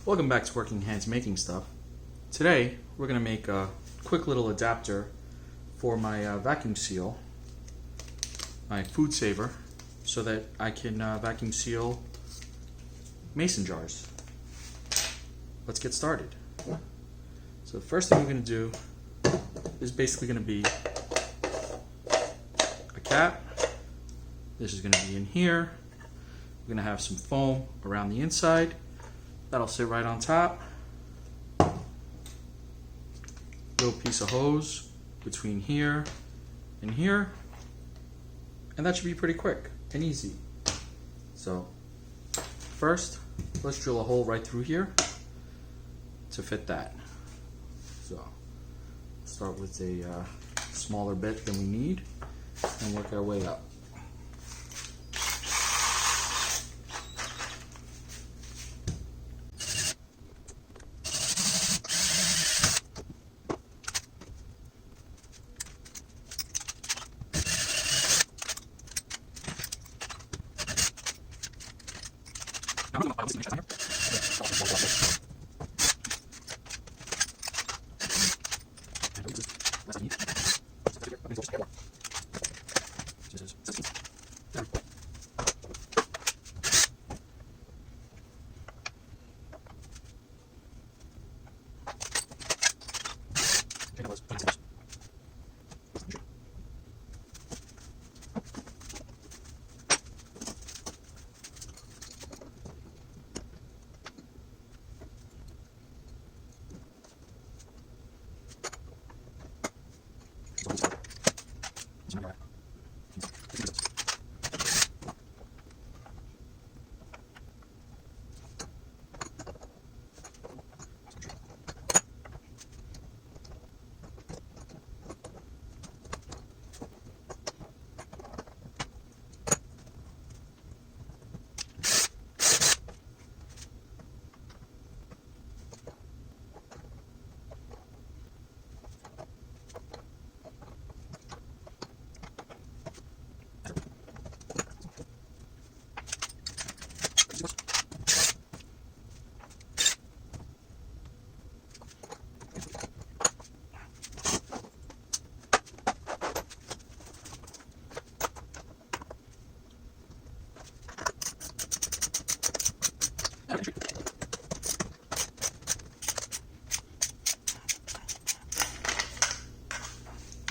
Welcome back to Working Hands Making Stuff. Today we're going to make a quick little adapter for my vacuum seal, my food saver, so that I can vacuum seal mason jars. Let's get started. So the first thing we're going to do is basically going to be a cap. This is going to be in here. We're going to have some foam around the inside. That'll sit right on top. Little piece of hose between here and here. And that should be pretty quick and easy. So first, let's drill a hole right through here to fit that. So start with a smaller bit than we need and work our way up.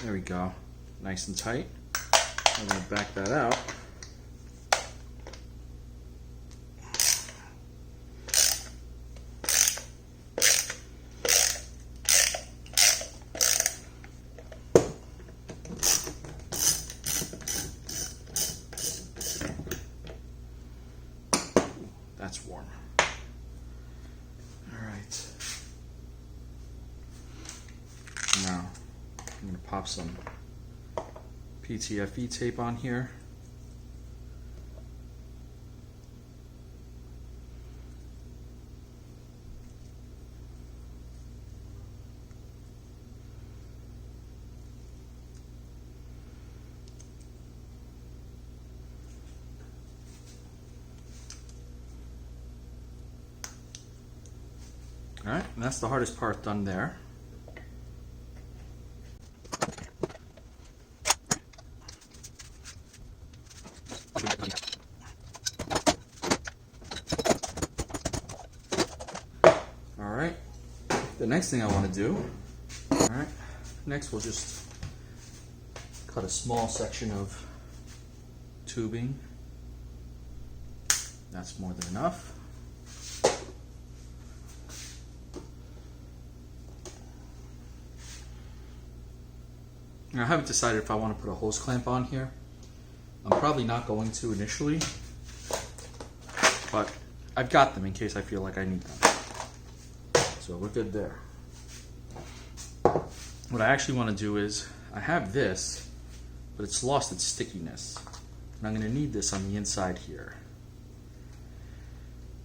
There we go, nice and tight. I'm going to back that out. That's warm. All right. Now, I'm going to pop some Ptfe tape on here. All right, and that's the hardest part done there. Alright, the next thing I want to do, alright, next we'll just cut a small section of tubing. That's more than enough. Now, I haven't decided if I want to put a hose clamp on here. I'm probably not going to initially, but I've got them in case I feel like I need them. So we're good there. What I actually want to do is, I have this, but it's lost its stickiness. And I'm going to need this on the inside here.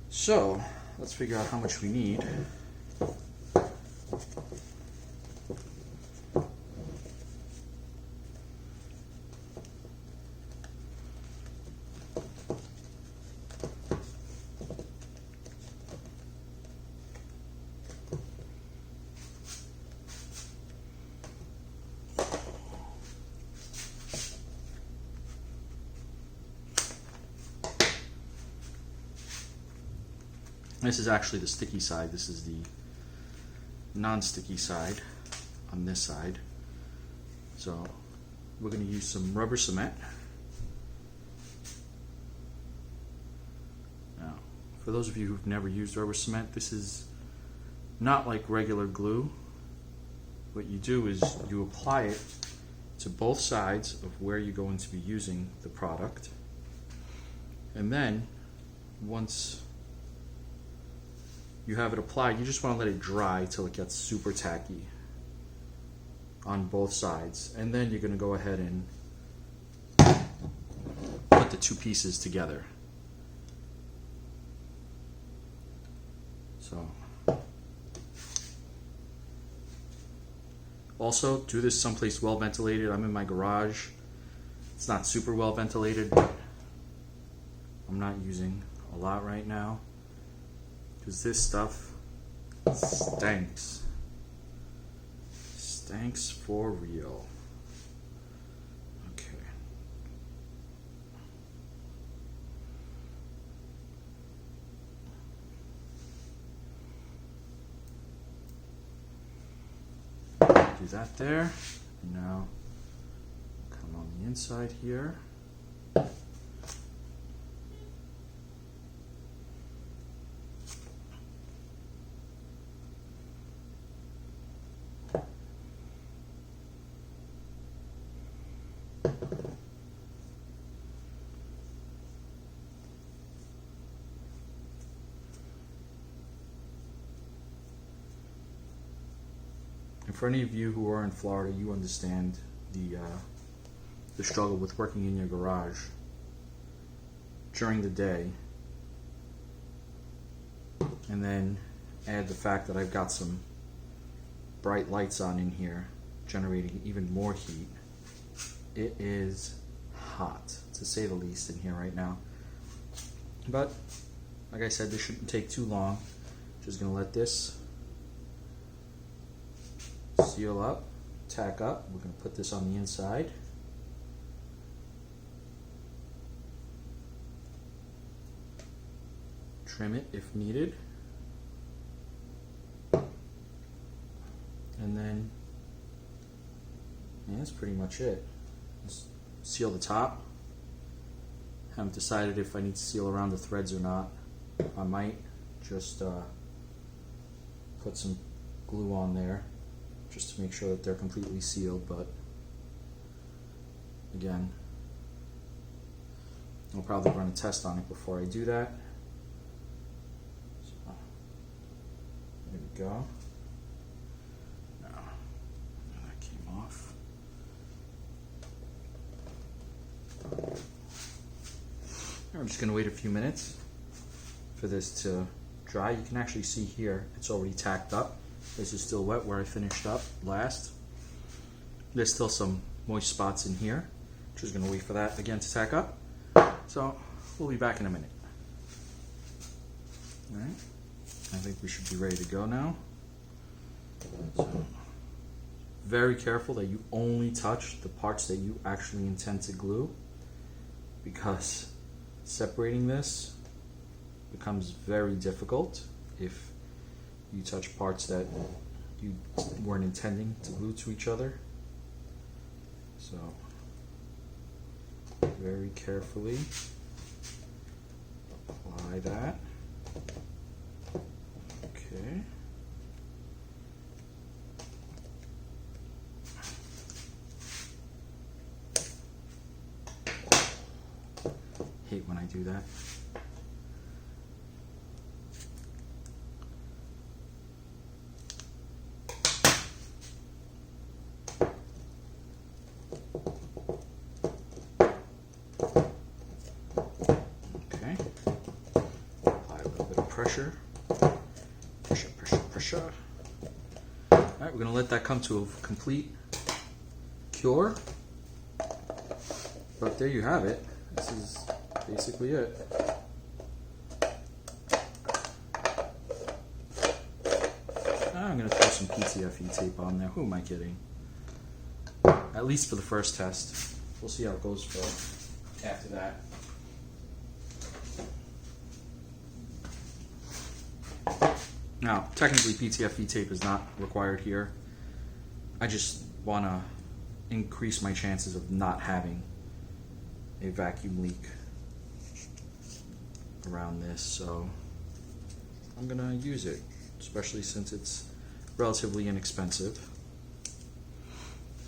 So, let's figure out how much we need. This is actually the sticky side. This is the non-sticky side on this side. So we're going to use some rubber cement. Now, for those of you who've never used rubber cement, this is not like regular glue. What you do is you apply it to both sides of where you're going to be using the product. And then once you have it applied, you just want to let it dry till it gets super tacky on both sides. And then you're going to go ahead and put the two pieces together. So also do this someplace well ventilated. I'm in my garage. It's not super well ventilated, but I'm not using a lot right now because this stuff stinks. Stinks for real. Okay. Do that there. And now come on the inside here. And for any of you who are in Florida, you understand the struggle with working in your garage during the day, and then add the fact that I've got some bright lights on in here, generating even more heat. It is hot, to say the least, in here right now. But like I said, this shouldn't take too long. Just gonna let this seal up, tack up. We're going to put this on the inside. Trim it if needed. And then, yeah, that's pretty much it. Just seal the top. Haven't decided if I need to seal around the threads or not. I might just put some glue on there just to make sure that they're completely sealed, but again, I'll probably run a test on it before I do that. So, there we go. Now, that came off. I'm just going to wait a few minutes for this to dry. You can actually see here it's already tacked up. This is still wet where I finished up last. There's still some moist spots in here. Just going to wait for that again to tack up. So we'll be back in a minute. All right, I think we should be ready to go now. So, very careful that you only touch the parts that you actually intend to glue, because separating this becomes very difficult if you touch parts that you weren't intending to glue to each other. So very carefully apply that. Okay. Hate when I do that. Pressure. Alright, we're going to let that come to a complete cure. But there you have it. This is basically it. I'm going to throw some Ptfe tape on there. Who am I kidding? At least for the first test. We'll see how it goes for after that. Now, technically Ptfe tape is not required here. I just want to increase my chances of not having a vacuum leak around this, so I'm gonna use it, especially since it's relatively inexpensive.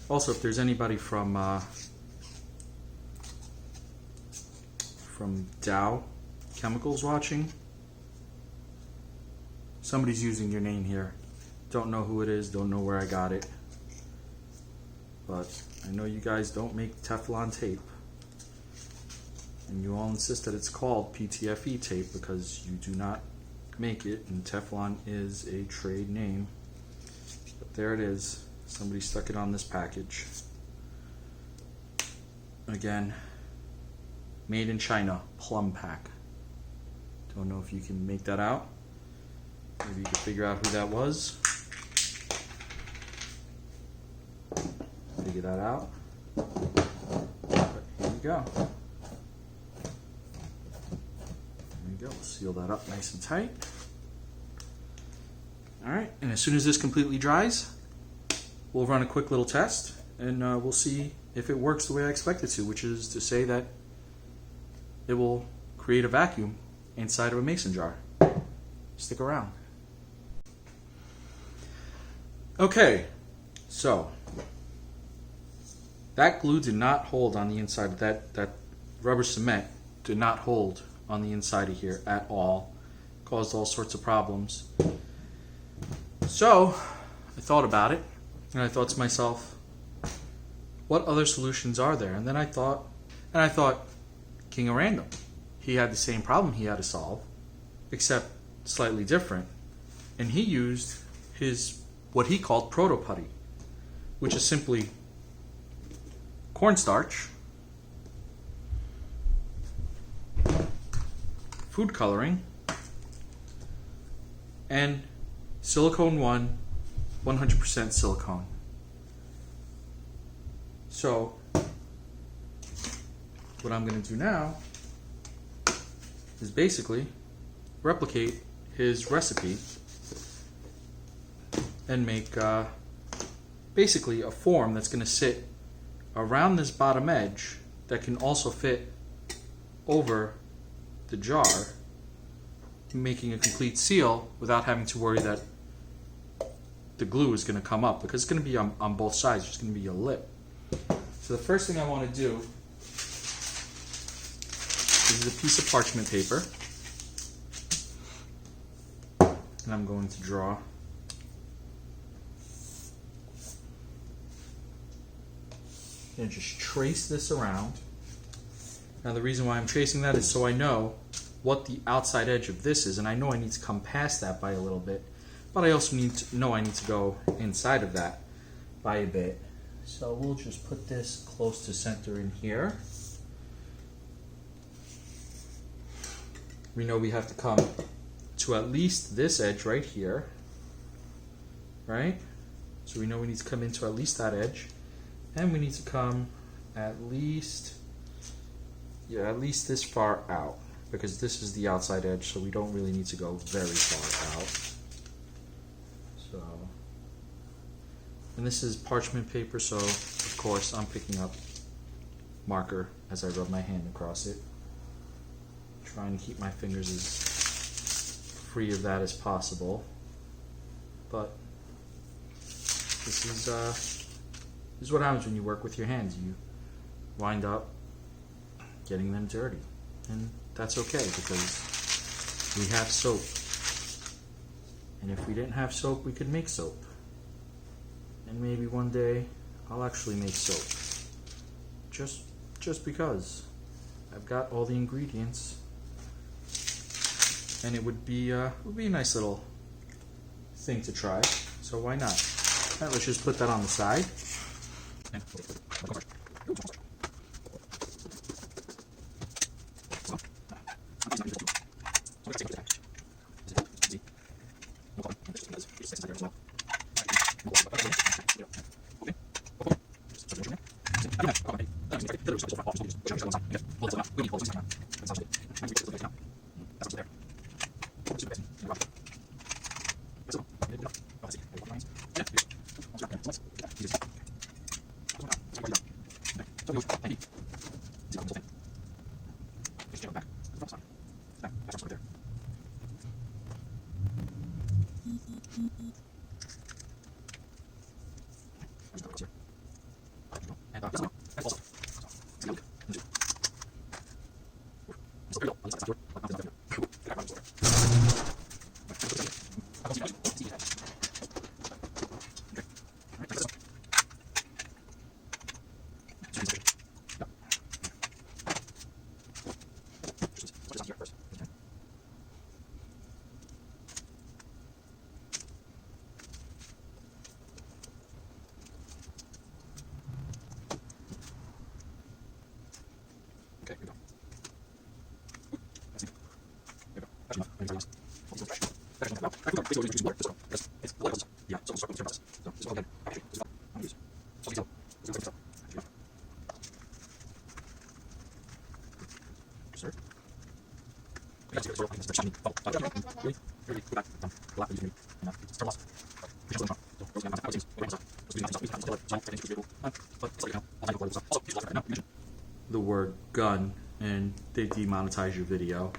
Also, if there's anybody from Dow Chemicals watching, somebody's using your name here. Don't know who it is, don't know where I got it, but I know you guys don't make Teflon tape, and you all insist that it's called Ptfe tape because you do not make it, and Teflon is a trade name. But there it is. Somebody stuck it on this package. Again, made in China, plum pack. Don't know if you can make that out. Maybe you can figure out who that was. Figure that out. But here you go. There you go. We'll seal that up nice and tight. Alright, and as soon as this completely dries, we'll run a quick little test, and we'll see if it works the way I expect it to, which is to say that it will create a vacuum inside of a mason jar. Stick around. Okay, so that glue did not hold on the inside of that rubber cement did not hold on the inside of here at all. Caused all sorts of problems. So I thought about it, and I thought to myself, what other solutions are there? And then I thought, King of Random. He had the same problem he had to solve, except slightly different. And he used what he called Proto-Putty, which is simply cornstarch, food coloring, and silicone 100% silicone. So what I'm going to do now is basically replicate his recipe and make basically a form that's going to sit around this bottom edge that can also fit over the jar, making a complete seal without having to worry that the glue is going to come up, because it's going to be on both sides. There's going to be a lip. So the first thing I want to do is a piece of parchment paper, and I'm going to draw and just trace this around. Now the reason why I'm tracing that is so I know what the outside edge of this is, and I know I need to come past that by a little bit, but I also know I need to go inside of that by a bit. So we'll just put this close to center in here. We know we have to come to at least this edge right here, right? So we know we need to come into at least that edge, and we need to come at least this far out, because this is the outside edge, so we don't really need to go very far out. So, and this is parchment paper, so of course I'm picking up marker as I rub my hand across it, trying to keep my fingers as free of that as possible. But this is what happens when you work with your hands. You wind up getting them dirty, and that's okay, because we have soap, and if we didn't have soap, we could make soap, and maybe one day I'll actually make soap, just because I've got all the ingredients, and it would be a nice little thing to try, so why not? All right, let's just put that on the side. The word gun and they demonetize your video.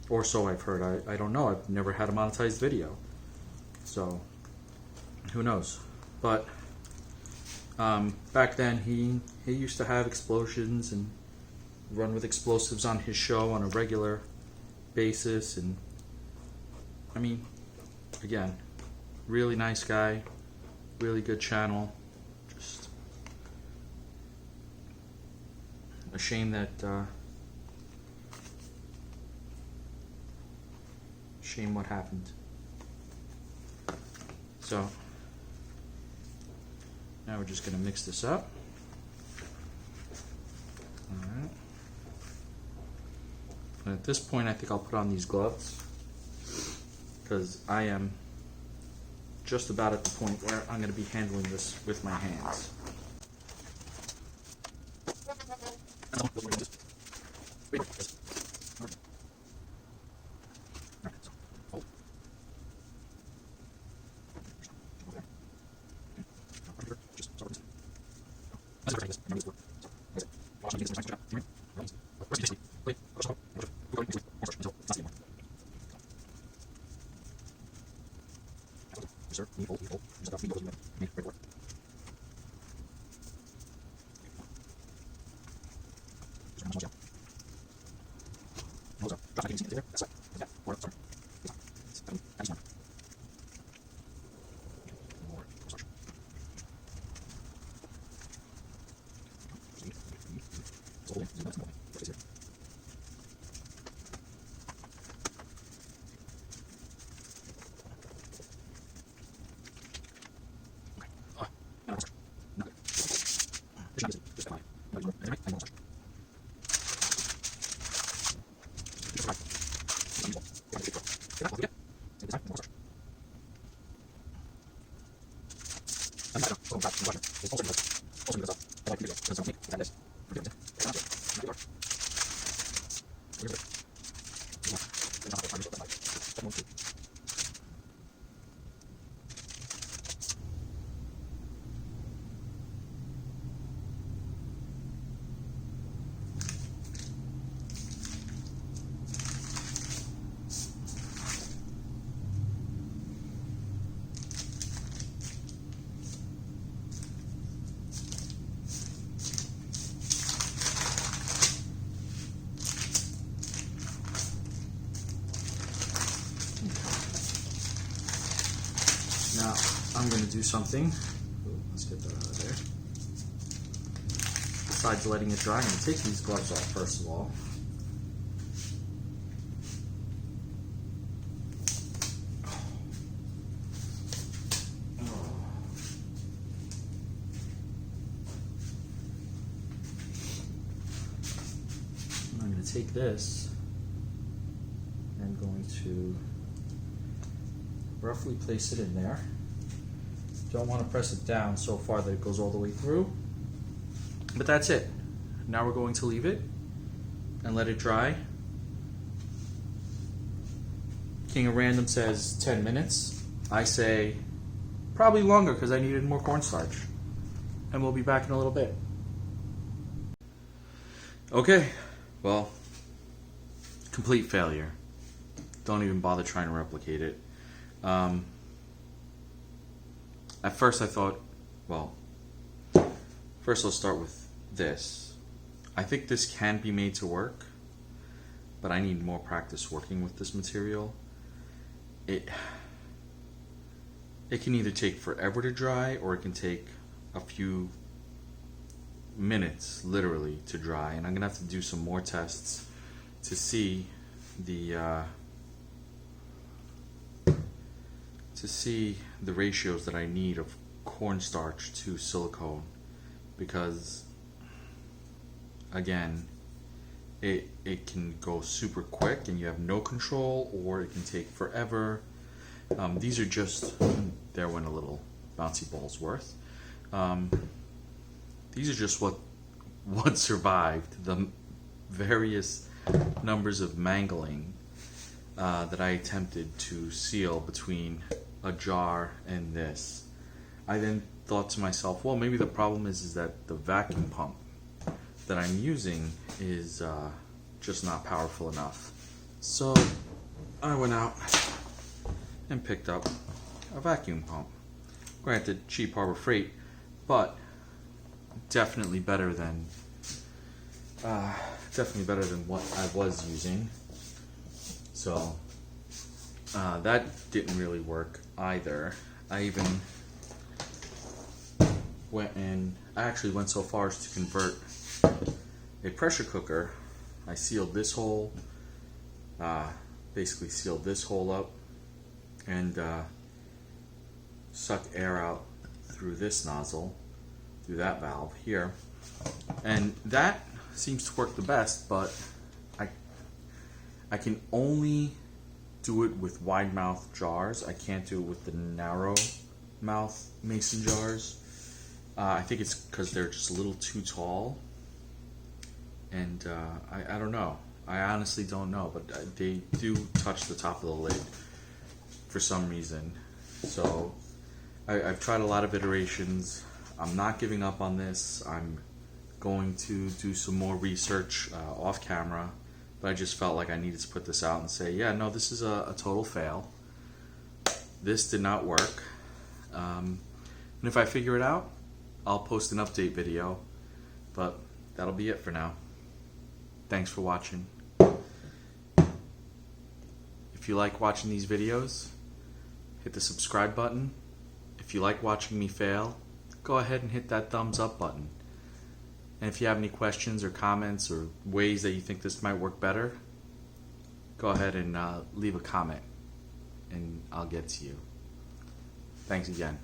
Or so I've heard. I don't know. I've never had a monetized video. So, who knows? But back then, he used to have explosions and run with explosives on his show on a regular basis. And, I mean, again, really nice guy. Really good channel. Just a shame that... shame what happened. So now we're just going to mix this up. Alright. And at this point I think I'll put on these gloves because I am just about at the point where I'm going to be handling this with my hands. Now, I'm going to do something. Ooh, let's get that out of there. Besides letting it dry, I'm going to take these gloves off first of all. I'm going to take this and going to roughly place it in there. Don't want to press it down so far that it goes all the way through. But that's it. Now we're going to leave it and let it dry. King of Random says 10 minutes. I say probably longer because I needed more cornstarch. And we'll be back in a little bit. Okay, well, complete failure. Don't even bother trying to replicate it. At first I thought, well, first let's start with this. I think this can be made to work, but I need more practice working with this material. It can either take forever to dry, or it can take a few minutes, literally, to dry. And I'm gonna have to do some more tests to see the ratios that I need of cornstarch to silicone, because again, it can go super quick and you have no control, or it can take forever. These are just, there went a little bouncy ball's worth. These are just what survived the various numbers of mangling that I attempted to seal between a jar and this. I then thought to myself, well, maybe the problem is that the vacuum pump that I'm using is just not powerful enough. So I went out and picked up a vacuum pump. Granted, cheap Harbor Freight, but definitely better than what I was using. So that didn't really work either. I even went so far as to convert a pressure cooker. I sealed this hole, basically sealed this hole up, and sucked air out through this nozzle, through that valve here, and that seems to work the best. But I can only do it with wide mouth jars. I can't do it with the narrow mouth mason jars. I think it's because they're just a little too tall, and I don't know. I honestly don't know, but they do touch the top of the lid for some reason. So I've tried a lot of iterations. I'm not giving up on this. I'm going to do some more research off camera, but I just felt like I needed to put this out and say, yeah, no, this is a total fail. This did not work. And if I figure it out, I'll post an update video, but that'll be it for now. Thanks for watching. If you like watching these videos, hit the subscribe button. If you like watching me fail, go ahead and hit that thumbs up button. And if you have any questions or comments or ways that you think this might work better, go ahead and leave a comment and I'll get to you. Thanks again.